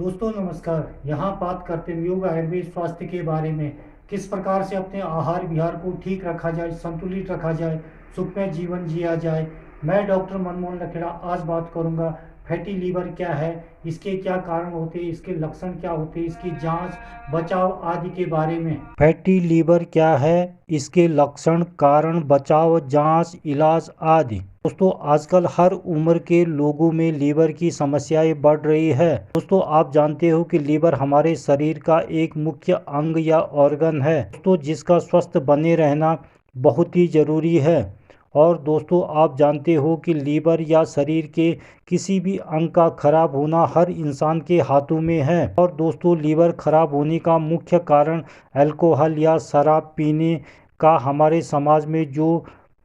दोस्तों नमस्कार। यहाँ बात करते हैं योग आयुर्वेद स्वास्थ्य के बारे में। किस प्रकार से अपने आहार विहार को ठीक रखा जाए, संतुलित रखा जाए, सुखमय जीवन जिया जाए। मैं डॉक्टर मनमोहन लखेड़ा आज बात करूँगा फैटी लीवर क्या है, इसके क्या कारण होते हैं, इसके लक्षण क्या होते हैं, इसकी जांच, बचाव आदि के बारे में। फैटी लीवर क्या है, इसके लक्षण, कारण, बचाव, जांच, इलाज आदि। दोस्तों आजकल हर उम्र के लोगों में लीवर की समस्याएं बढ़ रही है। दोस्तों आप जानते हो कि लीवर हमारे शरीर का एक मुख्य अंग या ऑर्गन है दोस्तों, जिसका स्वस्थ बने रहना बहुत ही जरूरी है। और दोस्तों आप जानते हो कि लीवर या शरीर के किसी भी अंग का खराब होना हर इंसान के हाथों में है। और दोस्तों लीवर खराब होने का मुख्य कारण अल्कोहल या शराब पीने का हमारे समाज में जो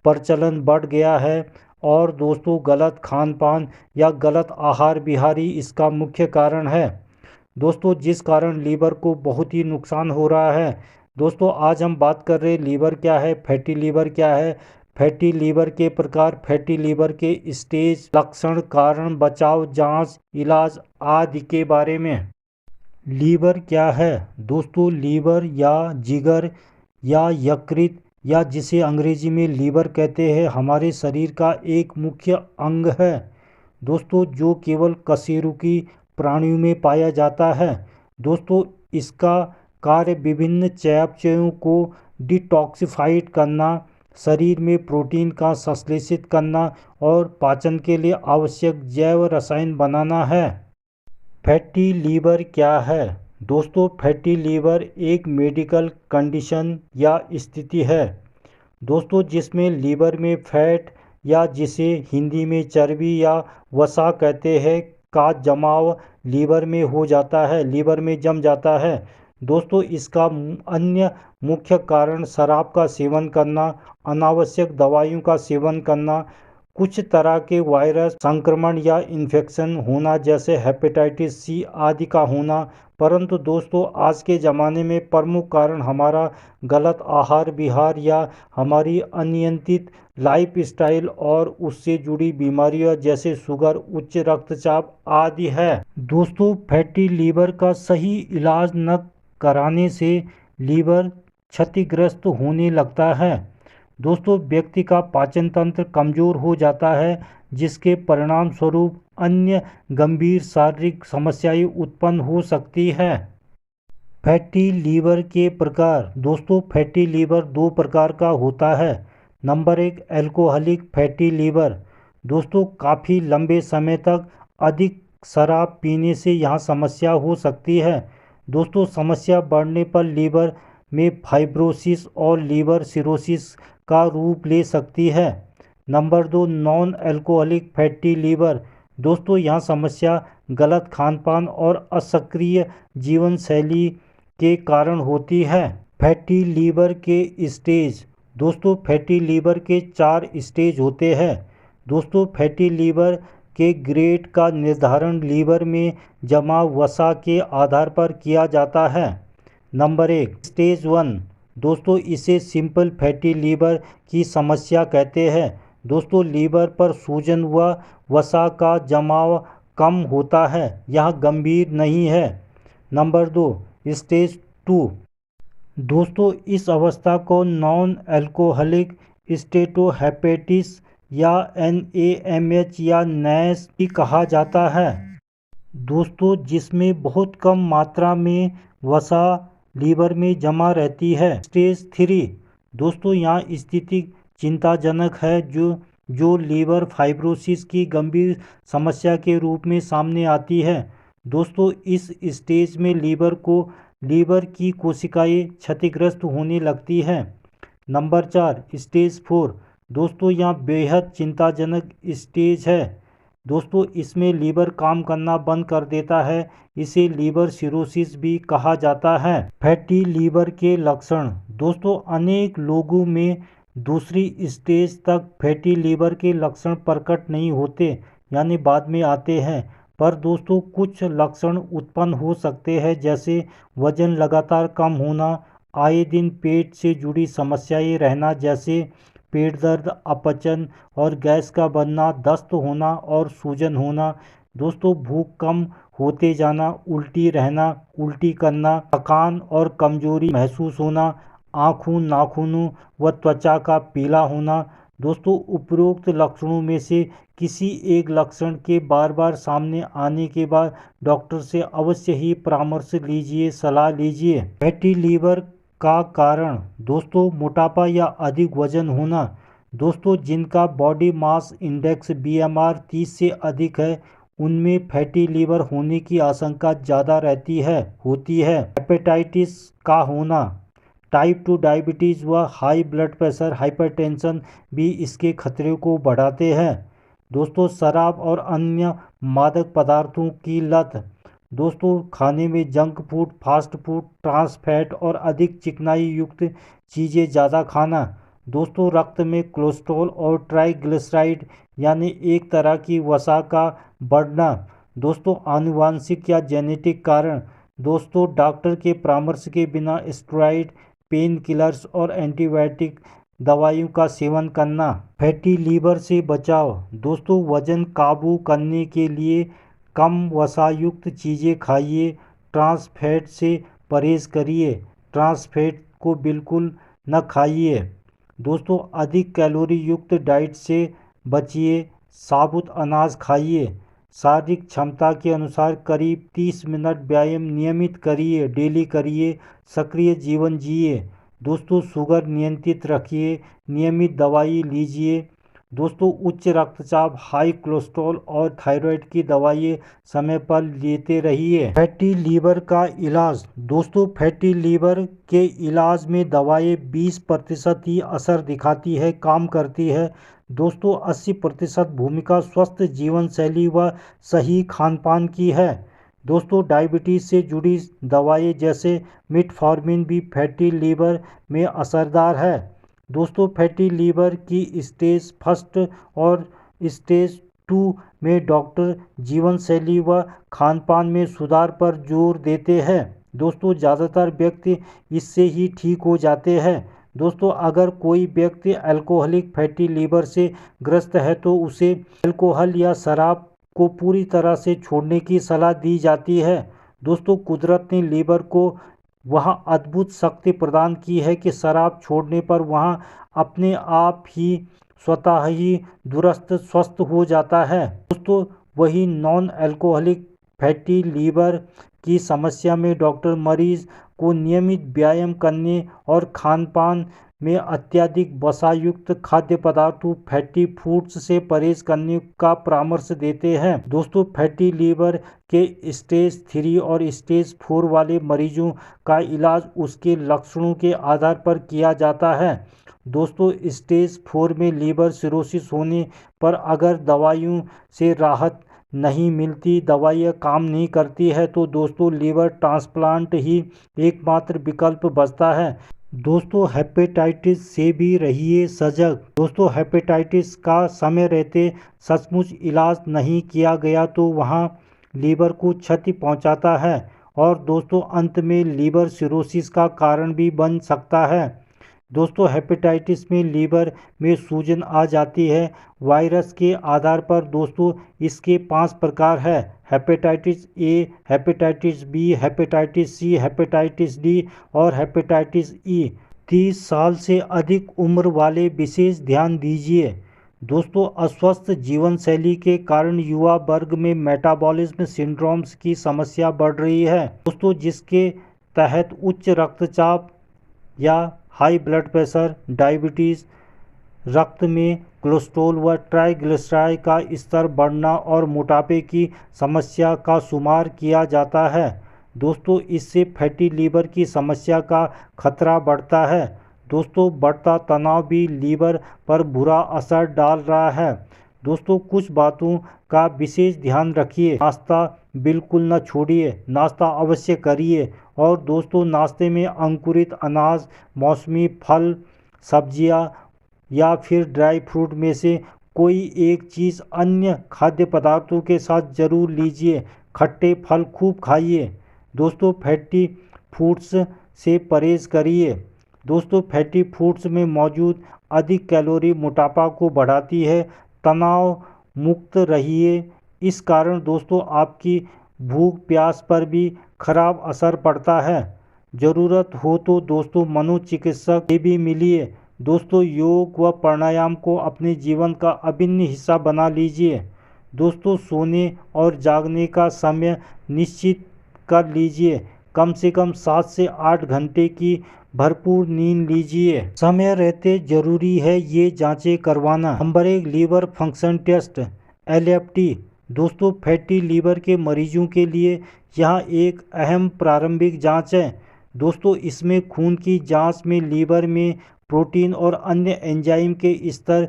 प्रचलन बढ़ गया है, और दोस्तों गलत खान पान या गलत आहार विहार इसका मुख्य कारण है दोस्तों, जिस कारण लीवर को बहुत ही नुकसान हो रहा है। दोस्तों आज हम बात कर रहे हैं लीवर क्या है, फैटी लीवर क्या है, फैटी लीवर के प्रकार, फैटी लीवर के स्टेज, लक्षण, कारण, बचाव, जांच, इलाज आदि के बारे में। लीवर क्या है दोस्तों? लीवर या जिगर या यकृत या जिसे अंग्रेजी में लीवर कहते हैं, हमारे शरीर का एक मुख्य अंग है दोस्तों, जो केवल कशेरुकी प्राणियों में पाया जाता है। दोस्तों इसका कार्य विभिन्न चयापचयों को डिटॉक्सिफाइड करना, शरीर में प्रोटीन का संश्लेषित करना और पाचन के लिए आवश्यक जैव रसायन बनाना है। फैटी लीवर क्या है दोस्तों? फैटी लीवर एक मेडिकल कंडीशन या स्थिति है दोस्तों, जिसमें लीवर में फैट या जिसे हिंदी में चर्बी या वसा कहते हैं का जमाव लीवर में हो जाता है, लीवर में जम जाता है दोस्तों। इसका अन्य मुख्य कारण शराब का सेवन करना, अनावश्यक दवाइयों का सेवन करना, कुछ तरह के वायरस संक्रमण या इन्फेक्शन होना जैसे हेपेटाइटिस सी आदि का होना। परंतु दोस्तों आज के ज़माने में प्रमुख कारण हमारा गलत आहार विहार या हमारी अनियंत्रित लाइफस्टाइल और उससे जुड़ी बीमारियां जैसे शुगर, उच्च रक्तचाप आदि है दोस्तों। फैटी लीवर का सही इलाज न कराने से लीवर क्षतिग्रस्त होने लगता है दोस्तों। व्यक्ति का पाचन तंत्र कमजोर हो जाता है, जिसके परिणाम स्वरूप अन्य गंभीर शारीरिक समस्याएं उत्पन्न हो सकती है। फैटी लीवर के प्रकार दोस्तों, फैटी लीवर दो प्रकार का होता है। नंबर एक, अल्कोहलिक फैटी लीवर दोस्तों, काफ़ी लंबे समय तक अधिक शराब पीने से यहाँ समस्या हो सकती है दोस्तों। समस्या बढ़ने पर लीवर में फाइब्रोसिस और लीवर सिरोसिस का रूप ले सकती है। नंबर दो, नॉन अल्कोहलिक फैटी लीवर दोस्तों, यहाँ समस्या गलत खान पान और असक्रिय जीवन शैली के कारण होती है। फैटी लीवर के स्टेज दोस्तों, फैटी लीवर के 4 स्टेज होते हैं दोस्तों। फैटी लीवर के ग्रेड का निर्धारण लीवर में जमा वसा के आधार पर किया जाता है। नंबर एक, स्टेज 1 दोस्तों, इसे सिंपल फैटी लीवर की समस्या कहते हैं दोस्तों। लीवर पर सूजन व वसा का जमाव कम होता है, यह गंभीर नहीं है। नंबर दो, स्टेज 2 दोस्तों, इस अवस्था को नॉन अल्कोहलिक स्टेटोहेपेटिस या NAMH या नैश भी कहा जाता है दोस्तों, जिसमें बहुत कम मात्रा में वसा लीवर में जमा रहती है। स्टेज 3 दोस्तों, यहाँ स्थिति चिंताजनक है, जो लीवर फाइब्रोसिस की गंभीर समस्या के रूप में सामने आती है दोस्तों। इस स्टेज में लीवर की कोशिकाएं क्षतिग्रस्त होने लगती हैं। नंबर 4, स्टेज 4 दोस्तों, यहाँ बेहद चिंताजनक स्टेज है दोस्तों। इसमें लीवर काम करना बंद कर देता है, इसे लीवर सिरोसिस भी कहा जाता है। फैटी लीवर के लक्षण दोस्तों, अनेक लोगों में दूसरी स्टेज तक फैटी लीवर के लक्षण प्रकट नहीं होते, यानी बाद में आते हैं। पर दोस्तों कुछ लक्षण उत्पन्न हो सकते हैं, जैसे वजन लगातार कम होना, आए दिन पेट से जुड़ी समस्याएं रहना जैसे पेट दर्द, अपचन और गैस का बनना, दस्त होना और सूजन होना दोस्तों। भूख कम होते जाना, उल्टी रहना, उल्टी करना, थकान और कमजोरी महसूस होना, आँखों, नाखूनों व त्वचा का पीला होना। दोस्तों, उपरोक्त लक्षणों में से किसी एक लक्षण के बार बार सामने आने के बाद डॉक्टर से अवश्य ही परामर्श लीजिए, सलाह लीजिए। फैटी लीवर का कारण दोस्तों मोटापा या अधिक वजन होना। दोस्तों, जिनका बॉडी मास इंडेक्स BMR 30 से अधिक है उनमें फैटी लीवर होने की आशंका ज़्यादा होती है। हेपेटाइटिस का होना, टाइप 2 डायबिटीज़ व हाई ब्लड प्रेशर, हाइपरटेंशन भी इसके खतरे को बढ़ाते हैं। दोस्तों, शराब और अन्य मादक पदार्थों की लत। दोस्तों, खाने में junk food, fast food, trans fat और अधिक चिकनाई युक्त चीज़ें ज़्यादा खाना। दोस्तों, रक्त में कोलेस्ट्रॉल और ट्राइग्लिसराइड यानी एक तरह की वसा का बढ़ना। दोस्तों, आनुवांशिक या जेनेटिक कारण। दोस्तों, डॉक्टर के परामर्श के बिना स्टेरॉइड, पेन किलर्स और एंटीबायोटिक दवाइयों का सेवन करना। फैटी लीवर से बचाव। दोस्तों, वजन काबू करने के लिए कम वसायुक्त चीज़ें खाइए, ट्रांस फैट से परहेज करिए, ट्रांस फैट को बिल्कुल न खाइए। दोस्तों, अधिक कैलोरी युक्त डाइट से बचिए, साबुत अनाज खाइए। शारीरिक क्षमता के अनुसार करीब 30 मिनट व्यायाम नियमित करिए, डेली करिए, सक्रिय जीवन जिए। दोस्तों, शुगर नियंत्रित रखिए, नियमित दवाई लीजिए। दोस्तों, उच्च रक्तचाप, हाई कोलेस्ट्रॉल और थायराइड की दवाइयाँ समय पर लेते रहिए। फैटी लीवर का इलाज। दोस्तों, फैटी लीवर के इलाज में दवाएं 20% ही असर दिखाती है, काम करती है। दोस्तों, 80% भूमिका स्वस्थ जीवन शैली व सही खान पान की है। दोस्तों, डायबिटीज़ से जुड़ी दवाएं जैसे मेटफॉर्मिन भी फैटी लीवर में असरदार है। दोस्तों, फैटी लीवर की स्टेज फर्स्ट और स्टेज 2 में डॉक्टर जीवन शैली व खान पान में सुधार पर जोर देते हैं। दोस्तों, ज़्यादातर व्यक्ति इससे ही ठीक हो जाते हैं। दोस्तों, अगर कोई व्यक्ति अल्कोहलिक फैटी लीवर से ग्रस्त है तो उसे अल्कोहल या शराब को पूरी तरह से छोड़ने की सलाह दी जाती है। दोस्तों, कुदरत ने लीवर को वह अद्भुत शक्ति प्रदान की है कि शराब छोड़ने पर वह अपने आप ही स्वतः ही दुरुस्त स्वस्थ हो जाता है। दोस्तों, वही नॉन अल्कोहलिक फैटी लीवर की समस्या में डॉक्टर मरीज को नियमित व्यायाम करने और खान पान में अत्यधिक वसायुक्त खाद्य पदार्थों, फैटी फूड्स से परहेज करने का परामर्श देते हैं। दोस्तों, फैटी लीवर के स्टेज 3 और स्टेज 4 वाले मरीजों का इलाज उसके लक्षणों के आधार पर किया जाता है। दोस्तों, स्टेज 4 में लीवर सिरोसिस होने पर अगर दवाइयों से राहत नहीं मिलती, दवाइयाँ काम नहीं करती है तो दोस्तों लीवर ट्रांसप्लांट ही एकमात्र विकल्प बचता है। दोस्तों, हेपेटाइटिस से भी रहिए सजग। दोस्तों, हेपेटाइटिस का समय रहते सचमुच इलाज नहीं किया गया तो वहाँ लीवर को क्षति पहुँचाता है और दोस्तों अंत में लीवर सिरोसिस का कारण भी बन सकता है। दोस्तों, हेपेटाइटिस में लीवर में सूजन आ जाती है। वायरस के आधार पर दोस्तों इसके 5 प्रकार है: hepatitis A, hepatitis B, hepatitis C, hepatitis D और हेपेटाइटिस ई। 30 साल से अधिक उम्र वाले विशेष ध्यान दीजिए। दोस्तों, अस्वस्थ जीवन शैली के कारण युवा वर्ग में मेटाबॉलिज्म सिंड्रोम्स की समस्या बढ़ रही है दोस्तों, जिसके तहत उच्च रक्तचाप या हाई ब्लड प्रेशर, डायबिटीज़, रक्त में कोलेस्ट्रॉल व ट्राइग्लिसराइड का स्तर बढ़ना और मोटापे की समस्या का शुमार किया जाता है। दोस्तों, इससे फैटी लीवर की समस्या का खतरा बढ़ता है। दोस्तों, बढ़ता तनाव भी लीवर पर बुरा असर डाल रहा है। दोस्तों, कुछ बातों का विशेष ध्यान रखिए। नाश्ता बिल्कुल न छोड़िए, नाश्ता अवश्य करिए। और दोस्तों, नाश्ते में अंकुरित अनाज, मौसमी फल, सब्जियां या फिर ड्राई फ्रूट में से कोई एक चीज़ अन्य खाद्य पदार्थों के साथ जरूर लीजिए। खट्टे फल खूब खाइए। दोस्तों, फैटी फूड्स से परहेज करिए। दोस्तों, फैटी फूड्स में मौजूद अधिक कैलोरी मोटापा को बढ़ाती है। तनाव मुक्त रहिए। इस कारण दोस्तों आपकी भूख प्यास पर भी खराब असर पड़ता है। ज़रूरत हो तो दोस्तों मनोचिकित्सक से भी मिलिए। दोस्तों योग व प्राणायाम को अपने जीवन का अभिन्न हिस्सा बना लीजिए। दोस्तों सोने और जागने का समय निश्चित कर लीजिए। कम से कम 7 से 8 घंटे की भरपूर नींद लीजिए। समय रहते जरूरी है ये जांचें करवाना। Number 1 liver function test LFT। दोस्तों फैटी लीवर के मरीजों के लिए यह एक अहम प्रारंभिक जांच है। दोस्तों इसमें खून की जांच में लीवर में प्रोटीन और अन्य एंजाइम के स्तर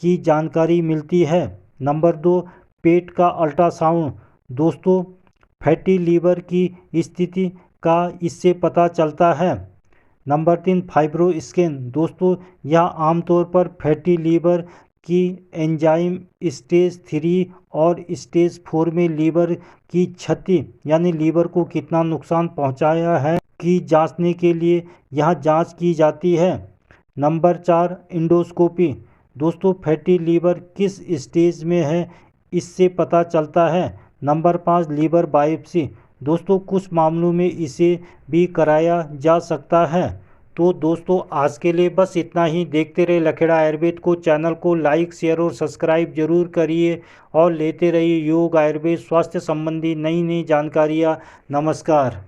की जानकारी मिलती है। नंबर 2 पेट का अल्ट्रासाउंड। दोस्तों फैटी लीवर की स्थिति का इससे पता चलता है। Number 3 fibro scan. दोस्तों यह आमतौर पर फैटी लीवर की एंजाइम स्टेज 3 और स्टेज 4 में लीवर की क्षति यानी लीवर को कितना नुकसान पहुंचाया है की जांचने के लिए यह जांच की जाती है। Number 4 endoscopy. दोस्तों फैटी लीवर किस स्टेज में है इससे पता चलता है। Number 5 liver biopsy. दोस्तों कुछ मामलों में इसे भी कराया जा सकता है। तो दोस्तों आज के लिए बस इतना ही। देखते रहे लखेड़ा आयुर्वेद को। चैनल को लाइक शेयर और सब्सक्राइब जरूर करिए और लेते रहिए योग आयुर्वेद स्वास्थ्य संबंधी नई नई जानकारियाँ। नमस्कार।